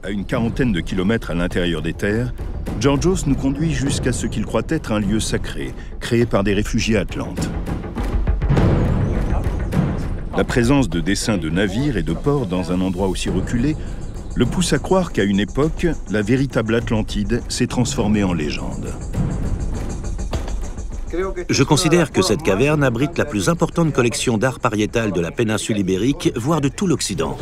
à une quarantaine de kilomètres à l'intérieur des terres, Georgios nous conduit jusqu'à ce qu'il croit être un lieu sacré, créé par des réfugiés atlantes. La présence de dessins de navires et de ports dans un endroit aussi reculé le pousse à croire qu'à une époque, la véritable Atlantide s'est transformée en légende. Je considère que cette caverne abrite la plus importante collection d'art pariétal de la péninsule ibérique, voire de tout l'Occident.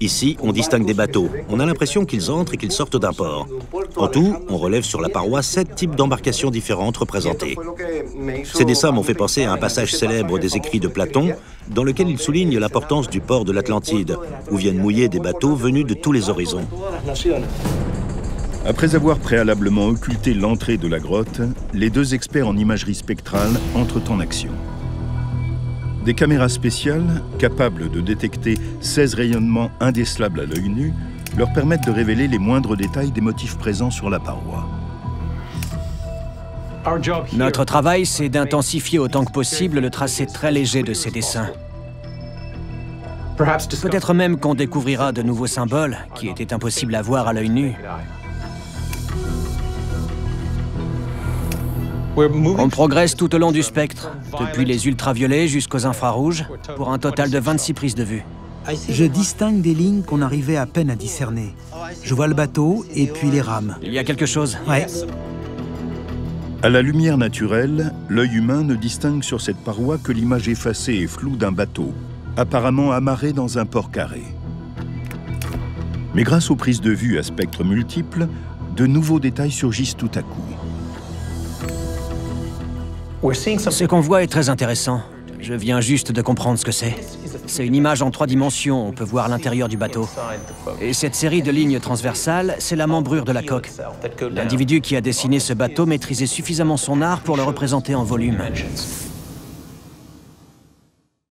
Ici, on distingue des bateaux. On a l'impression qu'ils entrent et qu'ils sortent d'un port. En tout, on relève sur la paroi 7 types d'embarcations différentes représentées. Ces dessins m'ont fait penser à un passage célèbre des écrits de Platon, dans lequel il souligne l'importance du port de l'Atlantide, où viennent mouiller des bateaux venus de tous les horizons. Après avoir préalablement occulté l'entrée de la grotte, les deux experts en imagerie spectrale entrent en action. Des caméras spéciales, capables de détecter 16 rayonnements indécelables à l'œil nu, leur permettent de révéler les moindres détails des motifs présents sur la paroi. Notre travail, c'est d'intensifier autant que possible le tracé très léger de ces dessins. Peut-être même qu'on découvrira de nouveaux symboles qui étaient impossibles à voir à l'œil nu. On progresse tout au long du spectre, depuis les ultraviolets jusqu'aux infrarouges, pour un total de 26 prises de vue. Je distingue des lignes qu'on arrivait à peine à discerner. Je vois le bateau et puis les rames. Il y a quelque chose. Ouais. À la lumière naturelle, l'œil humain ne distingue sur cette paroi que l'image effacée et floue d'un bateau, apparemment amarré dans un port carré. Mais grâce aux prises de vue à spectres multiples, de nouveaux détails surgissent tout à coup. Ce qu'on voit est très intéressant. Je viens juste de comprendre ce que c'est. C'est une image en 3 dimensions, on peut voir l'intérieur du bateau. Et cette série de lignes transversales, c'est la membrure de la coque. L'individu qui a dessiné ce bateau maîtrisait suffisamment son art pour le représenter en volume.